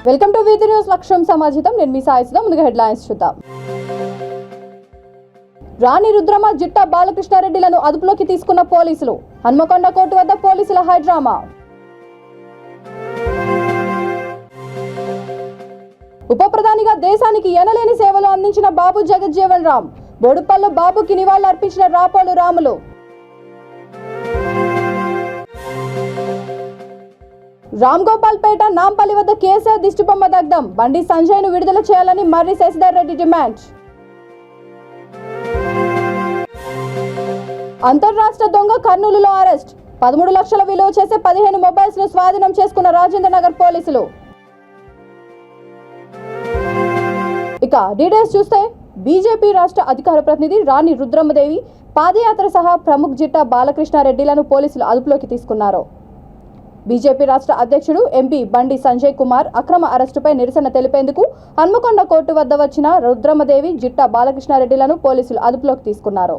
Welcome to వీధి news లక్ష్యం సమాజితం. నేను మీ సాయిస్లో ముందుగా హెడ్లైన్స్ చూద్దాం. రాణి రుద్రమ జిట్టా బాలకృష్ణారెడ్డిలను అదుపులోకి తీసుకున్న పోలీసులు. హన్మకొండ కోర్టు వద్ద పోలీసుల హైడ్రామా. ఉప ప్రధానిగా దేశానికి ఎనలేని సేవలు అందించిన బాబు జగజ్జీవన్ రామ్. బోడుపల్లో బాబుకి నివాళులు అర్పించిన రాపోలు రాములు. రామ్ గోపాల్ పేట నాంపల్లి వద్ద కేసీఆర్ దిష్టిబొమ్మ దగ్ధం. బండి సంజయ్ ను విడుదల చేయాలని మర్రి శశిధర్ రెడ్డి డిమాండ్. అంతర్రాష్ట్ర దొంగ కర్నూలులో అరెస్ట్. 13 లక్షల విలువ చేసే 15 మొబైల్స్ ను స్వాధీనం చేసుకున్న రాజేంద్ర నగర్ పోలీసులు. ఇక డీటెయిల్స్ చూస్తే బీజేపీ రాష్ట్ర అధికార ప్రతినిధి రాణి రుద్రమదేవి పాదయాత్ర సహా ప్రముఖ్ జిట్టా బాలకృష్ణారెడ్డిలను పోలీసులు అదుపులోకి తీసుకున్నారు. బీజేపీ రాష్ట్ర అధ్యక్షుడు ఎంపీ బండి సంజయ్ కుమార్ అక్రమ అరెస్టుపై నిరసన తెలిపేందుకు హన్మకొండ కోర్టు వద్ద వచ్చిన రుద్రమదేవి జిట్టా బాలకృష్ణారెడ్డిలను పోలీసులు అదుపులోకి తీసుకున్నారు.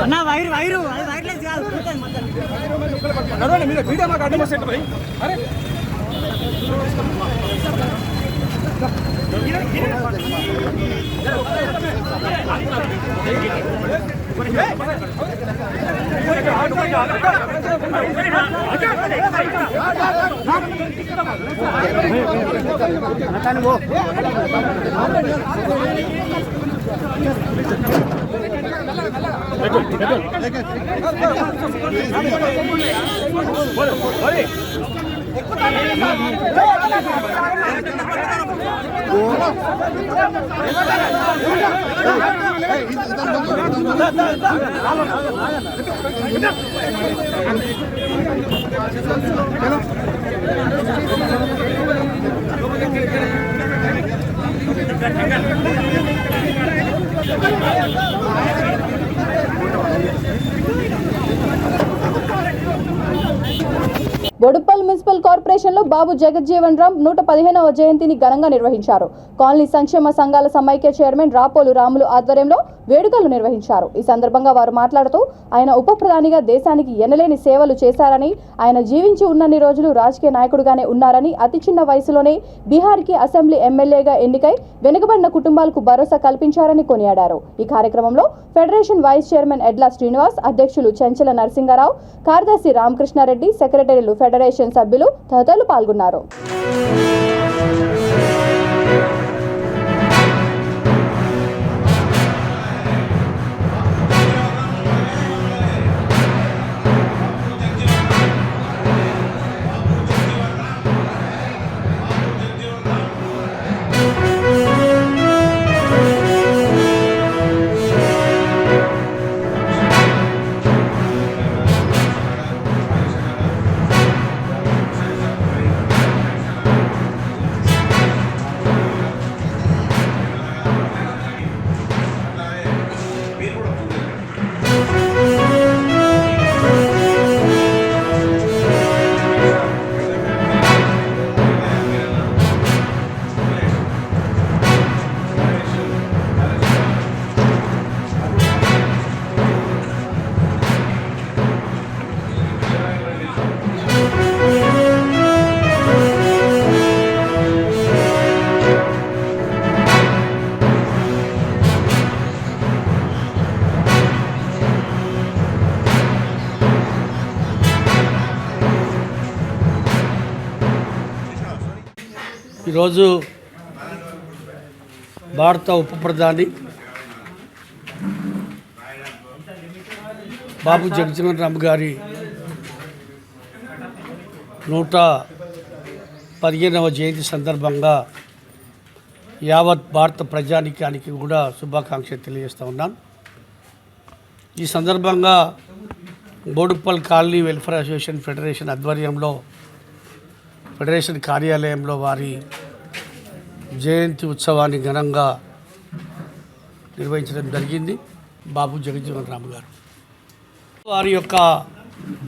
అన్నా వైరు వైరు అది వైర్లెస్ కాదు మీరు వీడియో మాకు అడ్డం వస్తే భయ్ అరే బోడుపల్ మున్సిపల్ కార్పొరేషన్లో బాబు జగజ్జీవన్ రామ్ 115వ జయంతిని ఘనంగా నిర్వహించారు. కాలనీ సంక్షేమ సంఘాల సమైక్య చైర్మన్ రాపోలు రాములు ఆధ్వర్యంలో వేడుకలు నిర్వహించారు. ఈ సందర్భంగా వారు మాట్లాడుతూ ఆయన ఉప ప్రధానిగా దేశానికి ఎనలేని సేవలు చేశారని, ఆయన జీవించి ఉన్నన్ని రోజులు రాజకీయ నాయకుడిగానే ఉన్నారని, అతి చిన్న వయసులోనే బీహార్కి అసెంబ్లీ ఎమ్మెల్యేగా ఎన్నికై వెనుకబడిన కుటుంబాలకు భరోసా కల్పించారని కొనియాడారు. ఈ కార్యక్రమంలో ఫెడరేషన్ వైస్ చైర్మన్ ఎడ్ల శ్రీనివాస్, అధ్యక్షులు చెంచల నరసింగారావు, కార్యదర్శి రామకృష్ణారెడ్డి, సెక్రటరీలు, ఫెడరేషన్ సభ్యులు తదితరులు పాల్గొన్నారు. ఈరోజు భారత ఉప ప్రధాని బాబు జగజ్జీవన్ రామ్ గారి 15వ జయంతి సందర్భంగా యావత్ భారత ప్రజానికానికి కూడా శుభాకాంక్షలు తెలియజేస్తూ ఉన్నాను. ఈ సందర్భంగా Boduppal colony welfare association federation ఆధ్వర్యంలో ఫెడరేషన్ కార్యాలయంలో వారి జయంతి ఉత్సవాన్ని ఘనంగా నిర్వహించడం జరిగింది. బాబు జగజ్జీవన్ రామ్ గారు వారి యొక్క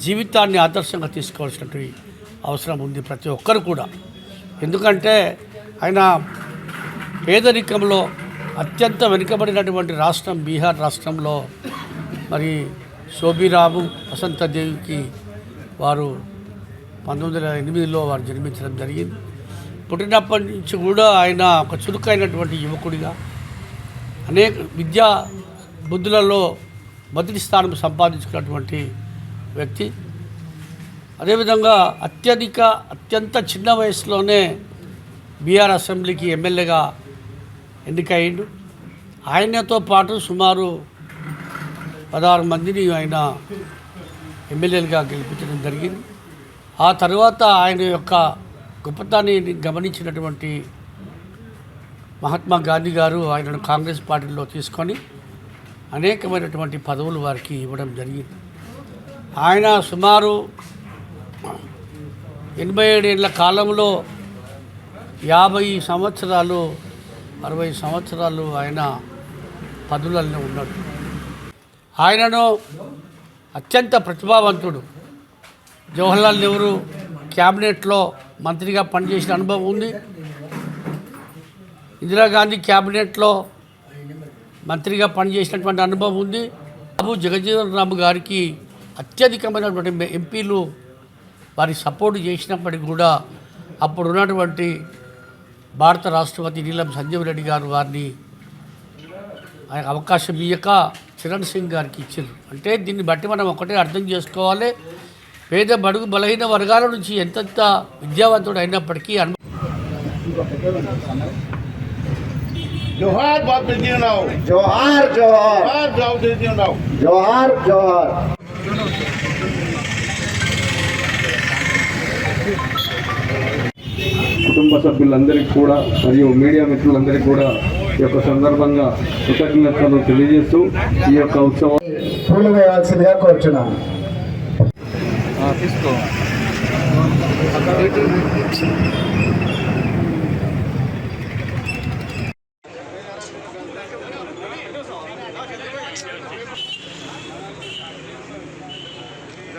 జీవితాన్ని ఆదర్శంగా తీసుకోవాల్సినటువంటి అవసరం ఉంది ప్రతి ఒక్కరు కూడా. ఎందుకంటే ఆయన పేదరికంలో అత్యంత వెనుకబడినటువంటి రాష్ట్రం బీహార్ రాష్ట్రంలో మరి శోభిరాము వసంతదేవికి వారు 1908లో వారు జన్మించడం జరిగింది. పుట్టినప్పటి నుంచి కూడా ఆయన ఒక చురుకైనటువంటి యువకుడిగా అనేక విద్యా బుద్ధులలో మొదటి స్థానం సంపాదించుకున్నటువంటి వ్యక్తి. అదేవిధంగా అత్యంత చిన్న వయసులోనే బీహార్ అసెంబ్లీకి ఎమ్మెల్యేగా ఎన్నికయ్యిండు. ఆయనతో పాటు సుమారు 16 మందిని ఆయన ఎమ్మెల్యేలుగా గెలిపించడం జరిగింది. ఆ తర్వాత ఆయన యొక్క గొప్పతనాన్ని గమనించినటువంటి మహాత్మా గాంధీ గారు ఆయనను కాంగ్రెస్ పార్టీలో తీసుకొని అనేకమైనటువంటి పదవులు వారికి ఇవ్వడం జరిగింది. ఆయన సుమారు 87 ఏళ్ల కాలంలో 50 సంవత్సరాలు 60 సంవత్సరాలు ఆయన పదవులలో ఉన్నాడు. ఆయనను అత్యంత ప్రతిభావంతుడు. జవహర్లాల్ నెహ్రూ క్యాబినెట్లో మంత్రిగా పనిచేసిన అనుభవం ఉంది. ఇందిరాగాంధీ క్యాబినెట్లో మంత్రిగా పనిచేసినటువంటి అనుభవం ఉంది. బాబు జగజ్జీవన్ రామ్ గారికి అత్యధికమైనటువంటి ఎంపీలు వారి సపోర్టు చేసినప్పటికీ కూడా అప్పుడు ఉన్నటువంటి భారత రాష్ట్రపతి నీలం సంజీవ్ రెడ్డి గారు వారిని ఆయన అవకాశం ఇయ్యక చరణ్ సింగ్ గారికి ఇచ్చారు. అంటే దీన్ని బట్టి మనం ఒకటే అర్థం చేసుకోవాలి, పేద బడుగు బలహీన వర్గాల నుంచి ఎంతెంత విద్యావంతుడు అయినప్పటికీ जोहार बाप जगजीवनराव जोहार जोहार जोहार बाप जगजीवनराव जोहार जोहार కుటుంబ సభ్యులందరికీ కూడా మరియు మీడియా మిత్రులందరికీ కూడా ఈ యొక్క సందర్భంగా కృతజ్ఞతలు తెలియజేస్తూ ఈ యొక్క ఉత్సవం పూలు వేయాల్సిందిగా కోరుచున్నాను.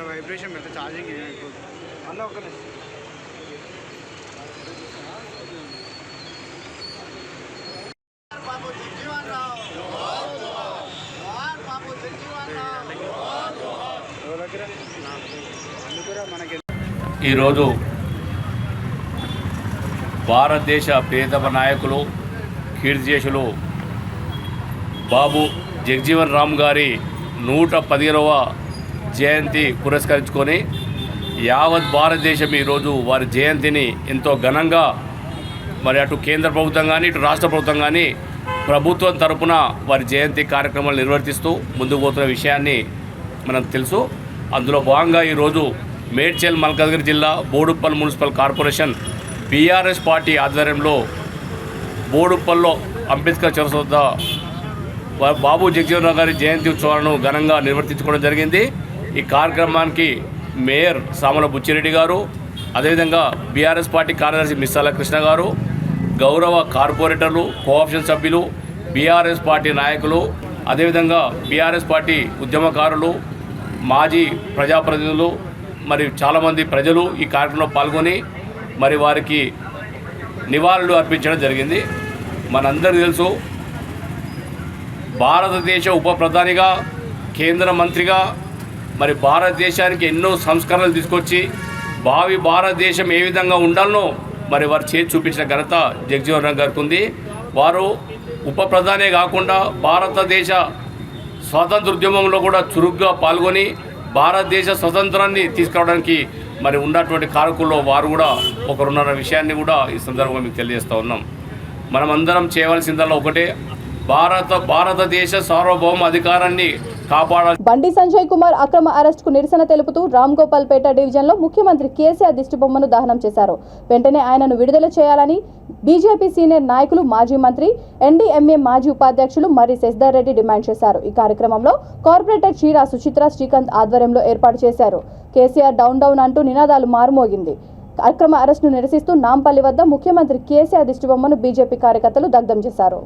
వైబ్రేషన్ పెడితే ఛార్జింగ్ అన్న ఒక ఈరోజు భారతదేశ ప్రియతమ నాయకులు కీర్తిశేషులు బాబు జగజ్జీవన్ రామ్ గారి 115వ జయంతి పురస్కరించుకొని యావత్ భారతదేశం ఈరోజు వారి జయంతిని ఎంతో ఘనంగా మరి అటు కేంద్ర ప్రభుత్వం కానీ ఇటు రాష్ట్ర ప్రభుత్వం కానీ ప్రభుత్వం తరపున వారి జయంతి కార్యక్రమాలు నిర్వర్తిస్తూ ముందుకు పోతున్న విషయాన్ని మనకు తెలుసు. అందులో భాగంగా ఈరోజు మేడ్చల్ మల్కాజ్గిరి జిల్లా Boduppal municipal corporation BRS party ఆధ్వర్యంలో బోడుప్పల్లో అంబేద్కర్ చౌరస్తా వద్ద బాబు జగజ్జీవన్ రామ్ గారి జయంతి ఉత్సవాలను ఘనంగా నిర్వర్తించుకోవడం జరిగింది. ఈ కార్యక్రమానికి మేయర్ సామల బుచ్చిరెడ్డి గారు, అదేవిధంగా బీఆర్ఎస్ పార్టీ కార్యదర్శి మిస్సాల కృష్ణ గారు, గౌరవ కార్పొరేటర్లు, కోఆప్షన్ సభ్యులు, బీఆర్ఎస్ పార్టీ నాయకులు, అదేవిధంగా బీఆర్ఎస్ పార్టీ ఉద్యమకారులు, మాజీ ప్రజాప్రతినిధులు మరి చాలామంది ప్రజలు ఈ కార్యక్రమంలో పాల్గొని మరి వారికి నివాళులు అర్పించడం జరిగింది. మనందరికీ తెలుసు, భారతదేశ ఉప ప్రధానిగా కేంద్ర మంత్రిగా మరి భారతదేశానికి ఎన్నో సంస్కరణలు తీసుకొచ్చి భావి భారతదేశం ఏ విధంగా ఉండాలనో మరి వారు చేసి చూపించిన ఘనత జగజ్జీవన్ రామ్ గారికి ఉంది. వారు ఉప ప్రధానే కాకుండా భారతదేశ స్వాతంత్ర ఉద్యమంలో కూడా చురుగ్గా పాల్గొని భారతదేశ స్వతంత్రాన్ని తీసుకురావడానికి మరి ఉన్నటువంటి కారకుల్లో వారు కూడా ఒకరున్న విషయాన్ని కూడా ఈ సందర్భంగా మీకు తెలియజేస్తూ ఉన్నాం. మనమందరం చేయవలసిందల్లా ఒకటే, భారతదేశ సార్వభౌమ అధికారాన్ని కాపాడాలి. బండి సంజయ్ కుమార్ అక్రమ అరెస్టుకు నిరసన తెలుపుతూ రామ్ గోపాల్పేట డివిజన్లో ముఖ్యమంత్రి కేసీఆర్ దిష్టిబొమ్మను దహనం చేశారు. వెంటనే ఆయనను విడుదల చేయాలని బీజేపీ సీనియర్ నాయకులు, మాజీ మంత్రి, ఎన్డీఎంఏ మాజీ ఉపాధ్యక్షులు మర్రి శశిధర్ రెడ్డి డిమాండ్ చేశారు. ఈ కార్యక్రమంలో కార్పొరేటర్ చీరా సుచిత్ర శ్రీకాంత్ ఆధ్వర్యంలో ఏర్పాటు చేశారు. కేసీఆర్ డౌన్ డౌన్ అంటూ నినాదాలు మారుమోగింది. అక్రమ అరెస్టును నిరసిస్తూ నాంపల్లి వద్ద ముఖ్యమంత్రి కేసీఆర్ దిష్టిబొమ్మను బీజేపీ కార్యకర్తలు దగ్ధం చేశారు.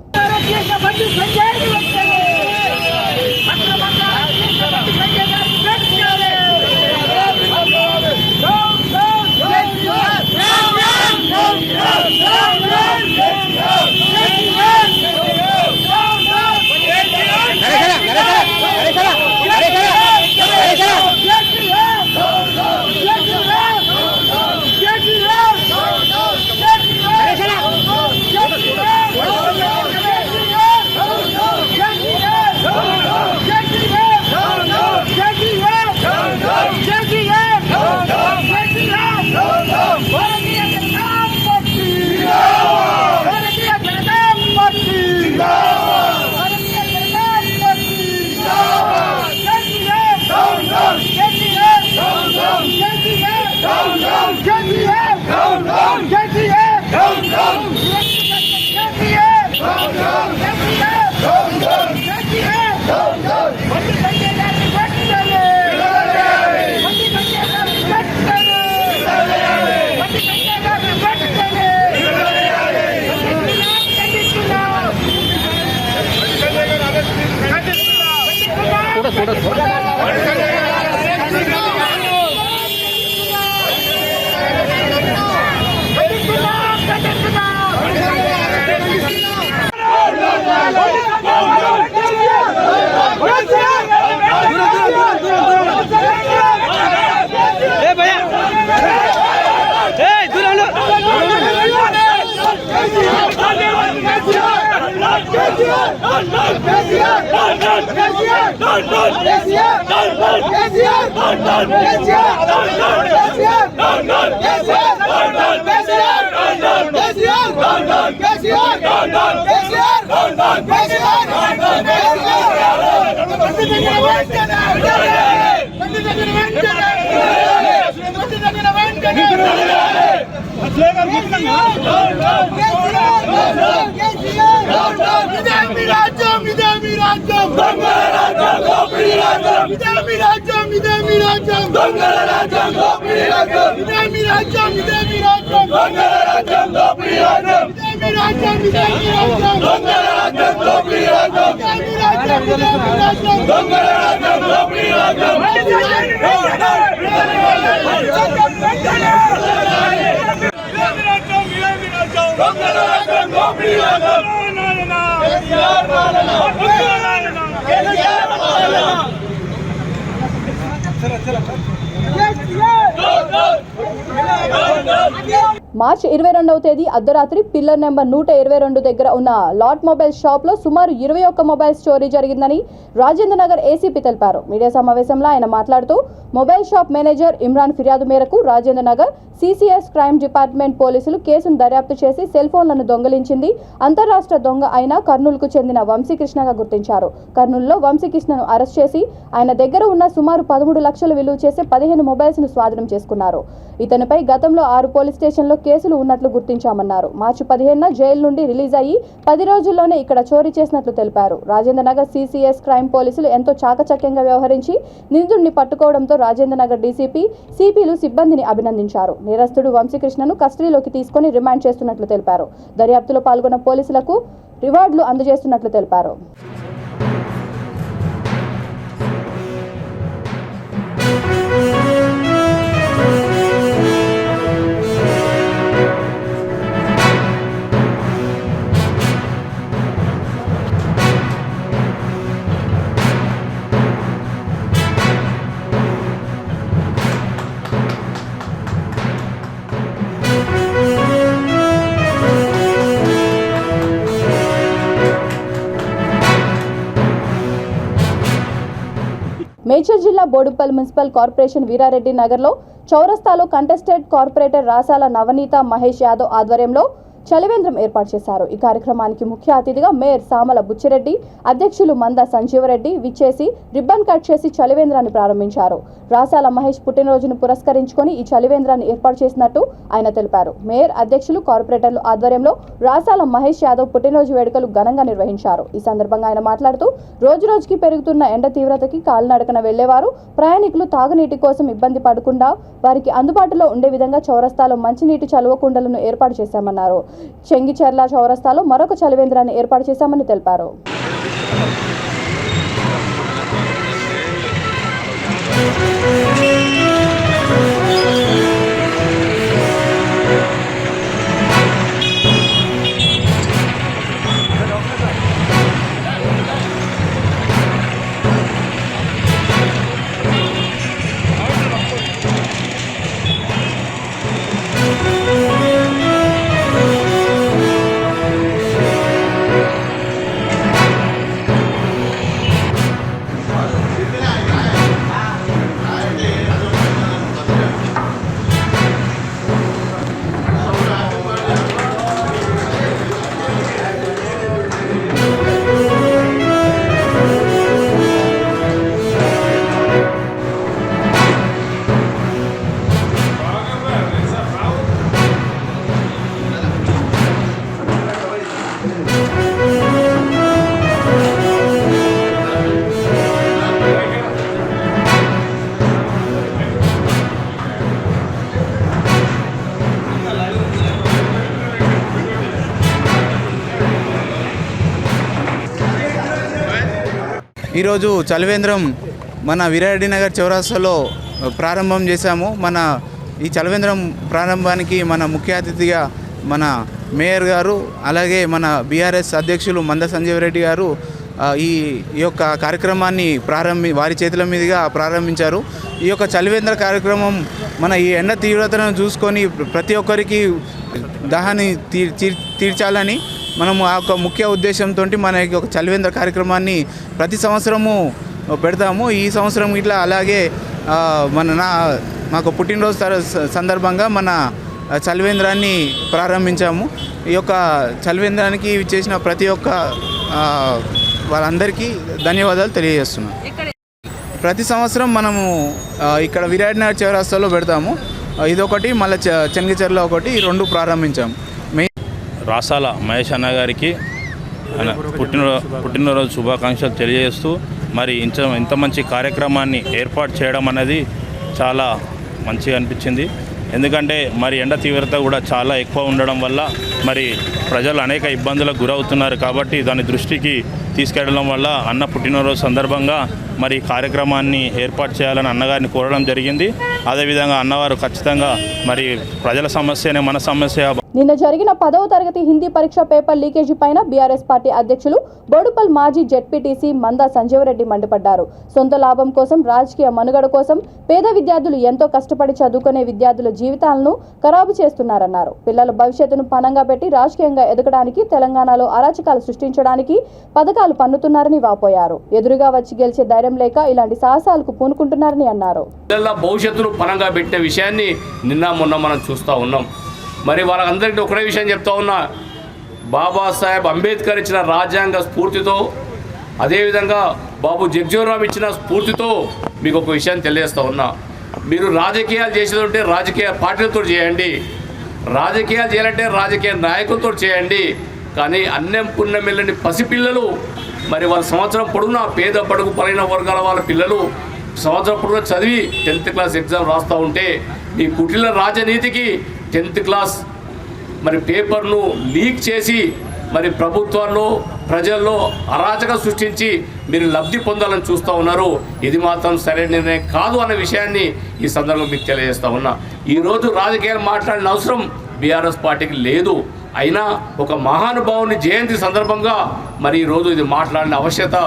మార్చి 22వ తేదీ అర్ధరాత్రి పిల్లర్ నెంబర్ 122 దగ్గర ఉన్న లాట్ మొబైల్ షాప్లో సుమారు 21 మొబైల్స్ చోరీ జరిగిందని రాజేంద్ర నగర్ ఏసీపీ తెలిపారు. మీడియా సమావేశంలో ఆయన మాట్లాడుతూ మొబైల్ షాప్ మేనేజర్ ఇమ్రాన్ ఫిర్యాదు మేరకు Rajendra Nagar CCS crime department పోలీసులు కేసును దర్యాప్తు చేసి సెల్ ఫోన్లను దొంగిలించింది అంతర్రాష్ట్ర దొంగ అయిన కర్నూలుకు చెందిన వంశీకృష్ణగా గుర్తించారు. కర్నూలులో వంశీకృష్ణను అరెస్ట్ చేసి ఆయన దగ్గర ఉన్న సుమారు 13 లక్షలు విలువ చేసే 15 మొబైల్స్ను స్వాధీనం చేసుకున్నారు. ఇతనిపై గతంలో 6 పోలీస్ స్టేషన్లో కేసులు ఉన్నట్లు గుర్తించామన్నారు. మార్చి 15న జైలు నుండి రిలీజ్ అయ్యి 10 రోజుల్లోనే ఇక్కడ చోరీ చేసినట్లు తెలిపారు. రాజేంద్ర నగర్ సిసిఎస్ క్రైమ్ పోలీసులు ఎంతో చాకచక్యంగా వ్యవహరించి నిందితుడిని పట్టుకోవడంతో రాజేంద్ర నగర్ డీసీపీ, సిపిలు సిబ్బందిని అభినందించారు. నేరస్తుడు వంశీకృష్ణను కస్టడీలోకి తీసుకుని రిమాండ్ చేస్తున్నట్లు తెలిపారు. దర్యాప్తులో పాల్గొన్న పోలీసులకు రివార్డులు అందజేస్తున్నట్లు తెలిపారు. మేడ్చల్ జిల్లా బోడుప్పల్ మున్సిపల్ కార్పొరేషన్ వీరారెడ్డి నగర్లో చౌరస్తాలో కంటెస్టెడ్ కార్పొరేటర్ రాసాల నవనీత మహేష్ యాదవ్ ఆధ్వర్యంలో చలివేంద్రం ఏర్పాటు చేశారు. ఈ కార్యక్రమానికి ముఖ్య అతిథిగా మేయర్ సామల బుచ్చిరెడ్డి, అధ్యక్షులు మంద సంజీవరెడ్డి విచ్చేసి రిబ్బన్ కట్ చేసి చలివేంద్రాన్ని ప్రారంభించారు. రాసాల మహేష్ పుట్టినరోజును పురస్కరించుకొని ఈ చలివేంద్రాన్ని ఏర్పాటు చేసినట్టు ఆయన తెలిపారు. మేయర్, అధ్యక్షులు, కార్పొరేటర్లు ఆధ్వర్యంలో రాసాల మహేష్ యాదవ్ పుట్టినరోజు వేడుకలు ఘనంగా నిర్వహించారు. ఈ సందర్భంగా ఆయన మాట్లాడుతూ రోజురోజుకి పెరుగుతున్న ఎండ తీవ్రతకి కాలినడకన వెళ్లేవారు, ప్రయాణికులు తాగునీటి కోసం ఇబ్బంది పడకుండా వారికి అందుబాటులో ఉండే విధంగా చౌరస్తాలో మంచినీటి చలువ కుండలను ఏర్పాటు చేశామన్నారు. చెంగిచెర్ల చౌరస్తాలో మరొక చలివేంద్రాన్ని ఏర్పాటు చేశామని తెలిపారు. ఈరోజు చలివేంద్రం మన వీరారెడ్డి నగర్ చౌరస్తాలో ప్రారంభం చేశాము. ఈ చలివేంద్రం ప్రారంభానికి మన ముఖ్య అతిథిగా మన మేయర్ గారు, అలాగే మన బీఆర్ఎస్ అధ్యక్షులు మంద సంజీవరెడ్డి గారు ఈ యొక్క కార్యక్రమాన్ని వారి చేతుల మీదుగా ప్రారంభించారు. ఈ యొక్క చలివేంద్ర కార్యక్రమం మన ఈ ఎండ తీవ్రతను చూసుకొని ప్రతి ఒక్కరికి దాహాన్ని తీర్చాలని మనము ఆ యొక్క ముఖ్య ఉద్దేశంతో మన యొక్క చలివేంద్ర కార్యక్రమాన్ని ప్రతి సంవత్సరము పెడతాము. ఈ సంవత్సరం ఇట్లా అలాగే మాకు పుట్టినరోజు సందర్భంగా మన చలివేంద్రాన్ని ప్రారంభించాము. ఈ యొక్క చలివేంద్రానికి చేసిన ప్రతి ఒక్క వాళ్ళందరికీ ధన్యవాదాలు తెలియజేస్తున్నాను. ప్రతి సంవత్సరం మనము ఇక్కడ వీరారెడ్డి నగర్ చౌరస్తాలో పెడతాము. ఇదొకటి, మళ్ళీ చెంగిచెర్ల ఒకటి, ఈ రెండు ప్రారంభించాము. రాసాల మహేష్ అన్న గారికి పుట్టినరోజు శుభాకాంక్షలు తెలియజేస్తూ మరి ఇంత మంచి కార్యక్రమాన్ని ఏర్పాటు చేయడం అనేది చాలా మంచిగా అనిపించింది. ఎందుకంటే మరి ఎండ తీవ్రత కూడా చాలా ఎక్కువ ఉండడం వల్ల మరి ప్రజలు అనేక ఇబ్బందులకు గురవుతున్నారు. కాబట్టి దాని దృష్టికి తీసుకెళ్లడం వల్ల అన్న పుట్టినరోజు సందర్భంగా మరి కార్యక్రమాన్ని ఏర్పాటు చేయాలని అన్నగారిని కోరడం జరిగింది. అదేవిధంగా అన్నవారు ఖచ్చితంగా మరి ప్రజల సమస్యనే మన సమస్య. నిన్న జరిగిన 10వ తరగతి హిందీ పరీక్ష పేపర్ లీకేజీ పైన బీఆర్ఎస్ పార్టీ అధ్యక్షులు బోడుపల్ మాజీ జెడ్పీటీసీ మంద సంజీవరెడ్డి మండిపడ్డారు. సొంత లాభం కోసం, రాజకీయ మనుగడ కోసం పేద విద్యార్థులు ఎంతో కష్టపడి చదువుకునే విద్యార్థుల జీవితాలను ఖరాబు చేస్తున్నారన్నారు. పిల్లల భవిష్యత్తును పణంగా పెట్టి రాజకీయంగా ఎదగడానికి, తెలంగాణలో అరాచకాలు సృష్టించడానికి పథకాలు పన్నుతున్నారని వాపోయారు. ఎదురుగా వచ్చి గెలిచే ధైర్యం లేక ఇలాంటి సాహసాలకు పూనుకుంటున్నారని అన్నారు. పిల్లల భవిష్యత్తును పణంగా పెట్టే విషయాన్ని నిన్న మొన్న మనం చూస్తూ ఉన్నాం. మరి వాళ్ళందరికీ ఒకటే విషయం చెప్తా ఉన్నా, బాబాసాహెబ్ అంబేద్కర్ ఇచ్చిన రాజ్యాంగ స్ఫూర్తితో, అదేవిధంగా బాబు జగజీవన్ రామ్ ఇచ్చిన స్ఫూర్తితో మీకు ఒక విషయాన్ని తెలియజేస్తూ ఉన్నా. మీరు రాజకీయాలు చేసేదంటే రాజకీయ పార్టీలతో చేయండి, రాజకీయాలు చేయాలంటే రాజకీయ నాయకులతో చేయండి. కానీ అన్నం పుణ్యం వెళ్ళని పసిపిల్లలు, మరి వాళ్ళ సంవత్సరం పొడుగునా పేద బడుగు పలిన వర్గాల వాళ్ళ పిల్లలు సంవత్సరం పొడుగునా చదివి 10th క్లాస్ ఎగ్జామ్ రాస్తూ ఉంటే మీ కుటిల రాజనీతికి 10th క్లాస్ మరి పేపర్ను లీక్ చేసి మరి ప్రభుత్వాల్లో, ప్రజల్లో అరాచకం సృష్టించి మీరు లబ్ధి పొందాలని చూస్తూ ఉన్నారు. ఇది మాత్రం సరైన నిర్ణయం కాదు అనే విషయాన్ని ఈ సందర్భంగా మీకు తెలియజేస్తూ ఉన్నా. ఈరోజు రాజకీయాలు మాట్లాడిన అవసరం బీఆర్ఎస్ పార్టీకి లేదు. అయినా ఒక మహానుభావుని జయంతి సందర్భంగా మరి ఈరోజు ఇది మాట్లాడిన ఆవశ్యకత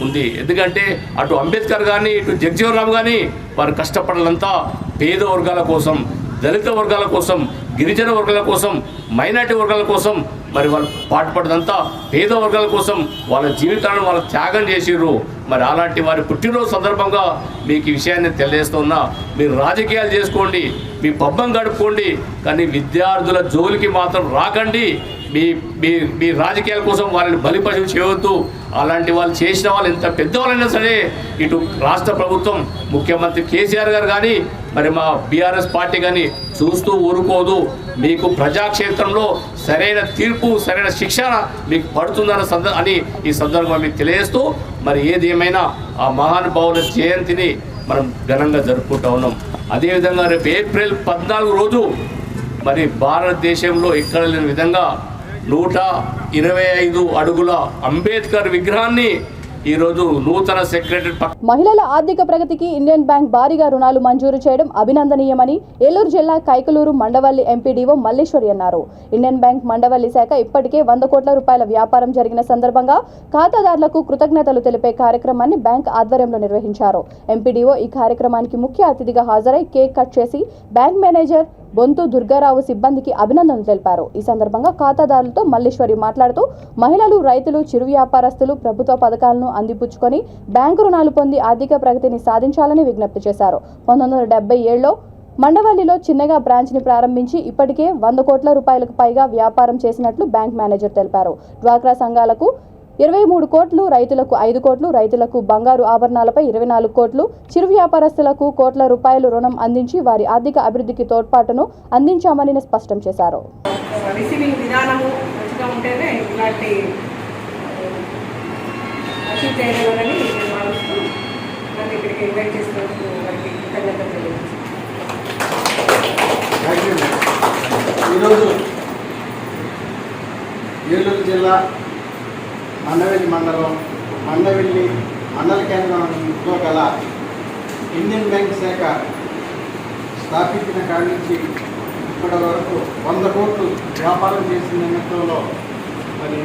ఉంది. ఎందుకంటే అటు అంబేద్కర్ కానీ, ఇటు జగజీవన్ రామ్ కానీ వారు కష్టపడాలంతా పేద వర్గాల కోసం, దళిత వర్గాల కోసం, గిరిజన వర్గాల కోసం, మైనార్టీ వర్గాల కోసం మరి వాళ్ళు పాటుపడదంతా పేద వర్గాల కోసం వాళ్ళ జీవితాలను వాళ్ళు త్యాగం చేసిర్రు. మరి అలాంటి వారి పుట్టినరోజు సందర్భంగా మీకు ఈ విషయాన్ని తెలియజేస్తున్నా. మీరు రాజకీయాలు చేసుకోండి, మీ పబ్బం గడుపుకోండి, కానీ విద్యార్థుల జోలికి మాత్రం రాకండి. మీ మీ మీ రాజకీయాల కోసం వాళ్ళని బలిపశువు చేయవద్దు. అలాంటి వాళ్ళు చేసిన వాళ్ళు ఎంత పెద్దవాళ్ళైనా సరే ఇటు రాష్ట్ర ప్రభుత్వం ముఖ్యమంత్రి కేసీఆర్ గారు కానీ మరి మా బీఆర్ఎస్ పార్టీ కానీ చూస్తూ ఊరుకోదు. మీకు ప్రజాక్షేత్రంలో సరైన తీర్పు సరైన శిక్షణ మీకు పడుతుందన్న అని ఈ సందర్భంగా మీకు తెలియజేస్తూ మరి ఏది ఏమైనా ఆ మహానుభావుల జయంతిని మనం ఘనంగా జరుపుకుంటా ఉన్నాం. అదేవిధంగా రేపు ఏప్రిల్ 14 రోజు మరి భారతదేశంలో ఎక్కడ లేని విధంగా 125 అడుగుల అంబేద్కర్ విగ్రహాన్ని ఈరోజు నూతన సెక్రటరీ మహిళల ఆర్థిక ప్రగతికి ఇండియన్ బ్యాంక్ భారీగా రుణాలు మంజూరు చేయడం అభినందనీయమని ఏలూరు జిల్లా కైకలూరు మండవల్లి ఎంపీడీఓ మల్లేశ్వరి అన్నారు. ఇండియన్ బ్యాంక్ మండవల్లి శాఖ ఇప్పటికే 100 కోట్ల రూపాయల వ్యాపారం జరిగిన సందర్భంగా ఖాతాదారులకు కృతజ్ఞతలు తెలిపే కార్యక్రమాన్ని బ్యాంక్ ఆధ్వర్యంలో నిర్వహించారు. ఎంపీడీఓ ఈ కార్యక్రమానికి ముఖ్య అతిథిగా హాజరై కేక్ కట్ చేసి బ్యాంక్ మేనేజర్ బొంతు దుర్గారావు సిబ్బందికి అభినందనలు తెలిపారు. ఈ సందర్భంగా ఖాతాదారులతో మల్లేశ్వరి మాట్లాడుతూ మహిళలు, రైతులు, చిరు వ్యాపారస్తులు ప్రభుత్వ పథకాలను అందిపుచ్చుకొని బ్యాంకు రుణాలు పొంది ఆర్థిక ప్రగతిని సాధించాలని విజ్ఞప్తి చేశారు. 1977లో మండవల్లిలో చిన్నగా బ్రాంచ్ని ప్రారంభించి ఇప్పటికే 100 కోట్ల రూపాయలకు పైగా వ్యాపారం చేసినట్లు బ్యాంక్ మేనేజర్ తెలిపారు. డ్వాక్రా సంఘాలకు 23 కోట్లు, రైతులకు 5 కోట్లు, రైతులకు బంగారు ఆభరణాలపై 24 కోట్లు, చిరు వ్యాపారస్తులకు కోట్ల రూపాయలు రుణం అందించి వారి ఆర్థిక అభివృద్ధికి తోడ్పాటును అందించామని స్పష్టం చేశారు. రిసీవింగ్ విధానము మంచిగా ఉంటేనే ఇలాంటి అచీవ్ చేయగలరని నేను భావిస్తూ నన్ను ఇక్కడికి ఇన్వైట్ చేసినందుకు వారికి కృతజ్ఞతలు తెలియజేస్తున్నాను. ఈరోజు ఏలూరు జిల్లా మండవెల్లి మండలం మండవెల్లి మండల కేంద్రంలో గల ఇండియన్ బ్యాంక్ శాఖ స్థాపించిన కాడి నుంచి ఇప్పటి వరకు 100 కోట్లు వ్యాపారం చేసిన నిమిత్తంలో మరి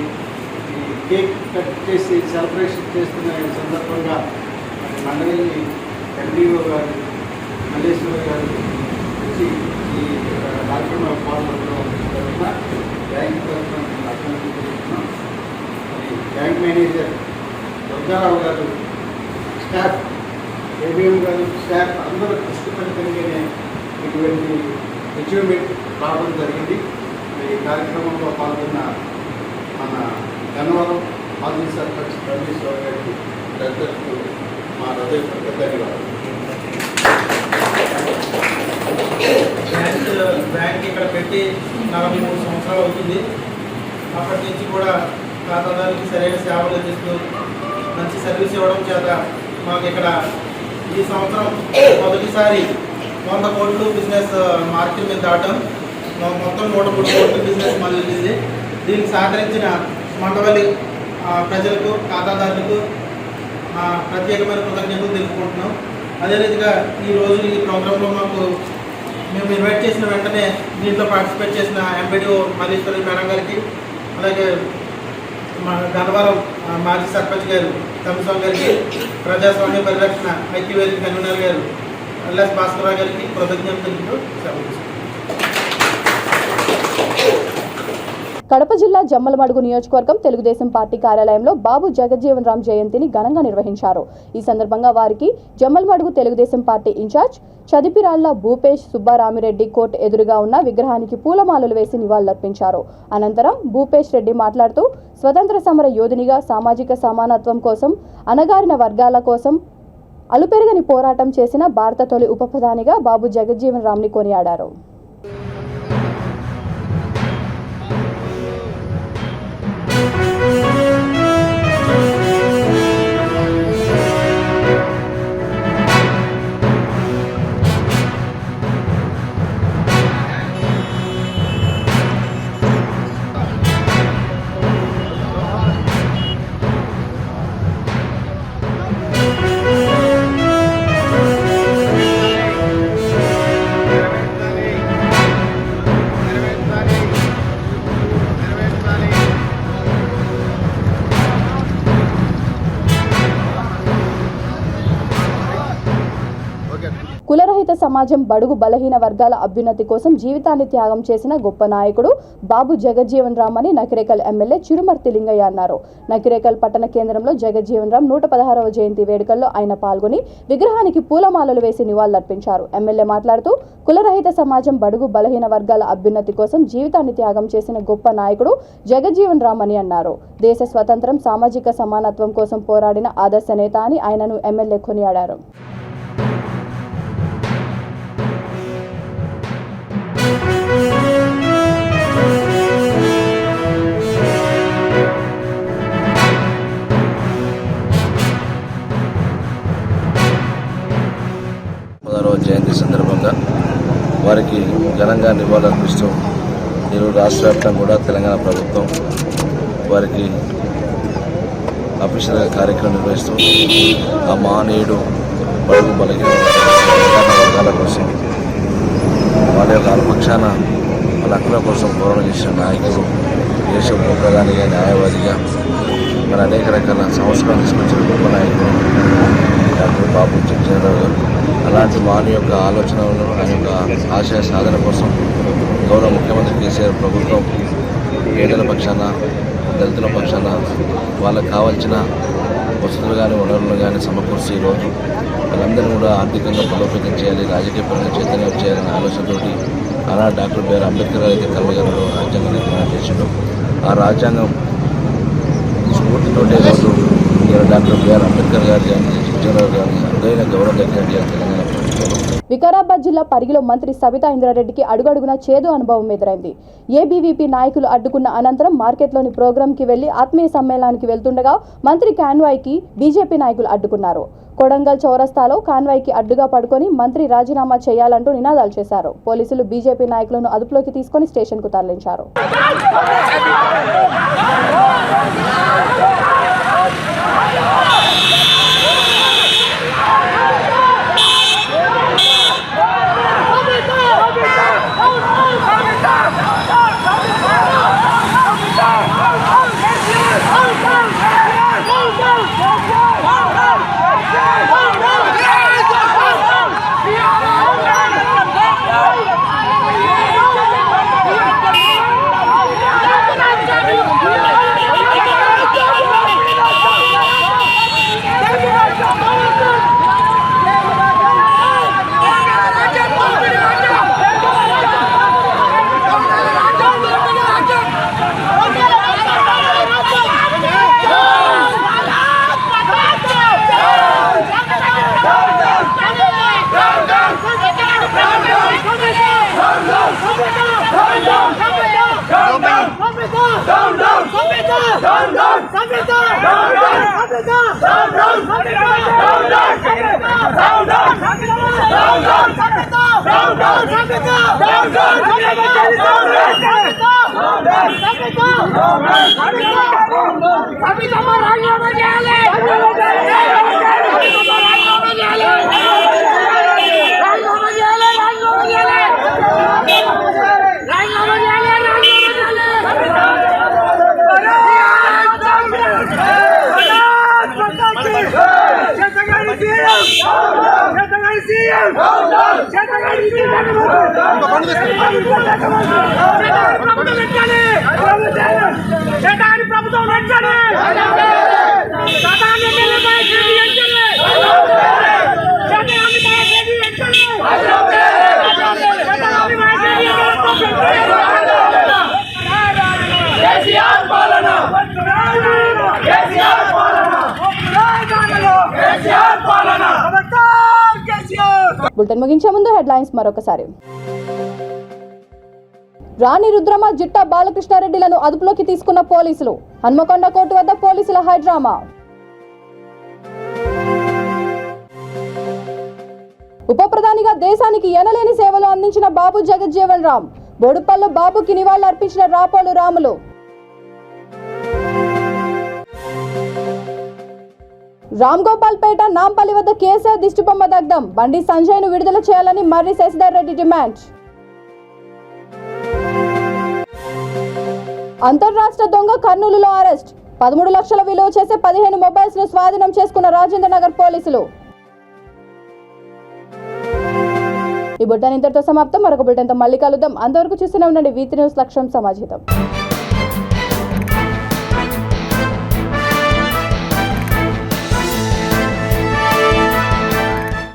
ఈ కేక్ కట్ చేసి సెలబ్రేషన్ చేస్తున్న సందర్భంగా మరి మండవెల్లి ఎండిఓ గారు మల్లేశ్వరి గారు వచ్చి ఈ కార్యక్రమంలో పాల్గొనడం బ్యాంక్ తరఫున అభినందిస్తున్నాం. బ్యాంక్ మేనేజర్ దుర్గారావు గారు, స్టాఫ్, ఏబిఎం గారు, స్టాఫ్ అందరూ కష్టపడితేనే ఇటువంటి అచీవ్మెంట్ రావడం జరిగింది. ఈ కార్యక్రమంలో పాల్గొన్న మన గన్నవరం మాజీ సర్పంచ్ రమేశ్వర్ గారికి పెద్దలకు మా హృదయపూర్వక ధన్యవాదాలు. బ్యాంక్ ఇక్కడ పెట్టి 43 సంవత్సరాలు అవుతుంది. అప్పటి నుంచి కూడా ఖాతాదారులకి సరైన సేవలు అందిస్తూ మంచి సర్వీస్ ఇవ్వడం చేత మాకు ఇక్కడ ఈ సంవత్సరం మొదటిసారి 100 కోట్లు బిజినెస్ మార్కెట్ మీద దాటం, మొత్తం 103 కోట్లు బిజినెస్ మళ్ళీ వెళ్ళింది. దీనికి సహకరించిన మండవల్లి ప్రజలకు, ఖాతాదారులకు ప్రత్యేకమైన కృతజ్ఞతలు తెలుపుకుంటున్నాం. అదే రీతిగా ఈరోజు ఈ ప్రోగ్రాంలో మేము ఇన్వైట్ చేసిన వెంటనే దీంట్లో పార్టిసిపేట్ చేసిన ఎంపీడీఓ మల్లేశ్వరి మేడం గారికి, అలాగే మా గన్నవరం మాజీ సర్పంచ్ గారు తమిస్వామి గారికి, ప్రజాస్వామ్య పరిరక్షణ ఐక్యవేదిక కన్వీనర్ గారు ఎల్ఎస్ భాస్కరరావు గారికి కృతజ్ఞతలు సెలవు. కడప జిల్లా జమ్మలమడుగు నియోజకవర్గం తెలుగుదేశం పార్టీ కార్యాలయంలో బాబు జగజ్జీవన్ రామ్ జయంతిని ఘనంగా నిర్వహించారు. ఈ సందర్భంగా వారికి Jammalamadugu Telugudesam party incharge Chadipiralla Bhupesh Subbaramireddy court ఎదురుగా ఉన్న విగ్రహానికి పూలమాలలు వేసి నివాళులర్పించారు. అనంతరం భూపేష్ రెడ్డి మాట్లాడుతూ స్వతంత్ర సమర యోధునిగా సామాజిక సమానత్వం కోసం, అణగారిన వర్గాల కోసం అలుపెరగని పోరాటం చేసిన భారత తొలి ఉప ప్రధానిగా బాబు జగజ్జీవన్ రామ్ని కొనియాడారు. కులరహిత సమాజం బడుగు బలహీన వర్గాల అభ్యున్నతి కోసం జీవితాన్ని త్యాగం చేసిన గొప్ప నాయకుడు బాబు జగజ్జీవన్ రామ్ అని నకిరేకల్ ఎమ్మెల్యే చిరుమర్తి లింగయ్య అన్నారు. నకిరేకల్ పట్టణ కేంద్రంలో జగజ్జీవన్ రామ్ 116వ జయంతి వేడుకల్లో ఆయన పాల్గొని విగ్రహానికి పూలమాలలు వేసి నివాళులర్పించారు. ఎమ్మెల్యే మాట్లాడుతూ కులరహిత సమాజం బడుగు బలహీన వర్గాల అభ్యున్నతి కోసం జీవితాన్ని త్యాగం చేసిన గొప్ప నాయకుడు జగజ్జీవన్ రామ్ అని అన్నారు. దేశ స్వతంత్రం, సామాజిక సమానత్వం కోసం పోరాడిన ఆదర్శ నేత అని ఆయనను ఎమ్మెల్యే కొనియాడారు. జయంతి సందర్భంగా వారికి ఘనంగా నివాళులర్పిస్తూ ఈరోజు రాష్ట్ర వ్యాప్తంగా కూడా తెలంగాణ ప్రభుత్వం వారికి అఫీషియల్ కార్యక్రమం నిర్వహిస్తూ ఆ మహనీయుడు బడుగు బలహీన వర్గాల కోసం వాళ్ళ యొక్క పక్షాన వాళ్ళ హక్కుల కోసం పోరాటం చేసిన నాయకుడు, దేశ ఉప ప్రధానిగా, న్యాయవాదిగా మన అనేక రకాల సంస్కరణ తీసుకొచ్చిన గొప్ప నాయకుడు డాక్టర్ బాబు జగజ్జీవన్ రామ్ గారు. అలాంటి మానవ యొక్క ఆలోచనలను, ఆయన యొక్క ఆశయ సాధన కోసం గౌరవ ముఖ్యమంత్రి కేసీఆర్ ప్రభుత్వం పేదల పక్షాన, దళితుల పక్షాన వాళ్ళకు కావాల్సిన వసతులు కానీ వనరులు కానీ సమకూర్చి ఈరోజు వాళ్ళందరినీ కూడా ఆర్థికంగా బలోపేతం చేయాలి, రాజకీయ పరంగా చైతన్యం చేయాలనే ఆలోచనతోటి ఆనాడు డాక్టర్ బిఆర్ అంబేద్కర్ గారు అయితే కలవగలలో రాజ్యాంగం నిర్మాణం చేసిండు. ఆ రాజ్యాంగం స్ఫూర్తితో ఈరోజు డాక్టర్ బిఆర్ అంబేద్కర్ గారు కానీ జగజ్జీవన్ గారిని అరుదైన గౌరవం దక్కినట్టు తెలంగాణ ప్రభుత్వం. వికారాబాద్ జిల్లా పరిగిలో మంత్రి సబితా ఇంద్రారెడ్డికి అడుగడుగునా చేదు అనుభవం ఎదురైంది. ఏబీవీపీ నాయకులు అడ్డుకున్న అనంతరం మార్కెట్లోని ప్రోగ్రాంకి వెళ్లి ఆత్మీయ సమ్మేళనానికి వెళ్తుండగా మంత్రి కాన్వాయ్కి బీజేపీ నాయకులు అడ్డుకున్నారు. కొడంగల్ చౌరస్తాలో కాన్వాయ్కి అడ్డుగా పడుకొని మంత్రి రాజీనామా చేయాలంటూ నినాదాలు చేశారు. పోలీసులు బీజేపీ నాయకులను అదుపులోకి తీసుకొని స్టేషన్కు తరలించారు. బులెటిన్ ముగించే ముందు హెడ్లైన్స్ మరొకసారి. రాణి రుద్రమ, జిట్టా బాలకృష్ణారెడ్డిలను అదుపులోకి తీసుకున్న పోలీసులు. హన్మకొండ కోర్టు వద్ద పోలీసుల హైడ్రామా. ఉప ప్రధానిగా దేశానికి ఎనలేని సేవలు అందించిన బాబు జగజ్జీవన్ రామ్. బోడుపల్లో బాబుకి నివాళులర్పించిన రాపోలు రాములు. రామ్ గోపాల్ పేట, నాంపల్లి వద్ద కేసీఆర్ దిష్టిబొమ్మ దగ్ధం. బండి సంజయ్ను విడుదల చేయాలని మర్రి శశిధర్ రెడ్డి డిమాండ్. అంతర్రాష్ట్ర దొంగ కర్నూలులో అరెస్ట్. 13 లక్షల విలువ చేసే 15 మొబైల్స్ ను స్వాధీనం చేసుకున్న రాజేంద్ర నగర్ పోలీసులు. ఈ బులెటిన్ ఇంతటితో సమాప్తం. మరొక బులెటిన్తో మళ్ళీ కలుద్దాం. అంతవరకు చూస్తూనే ఉండండి V3 న్యూస్ లక్ష్యం సమాజితం.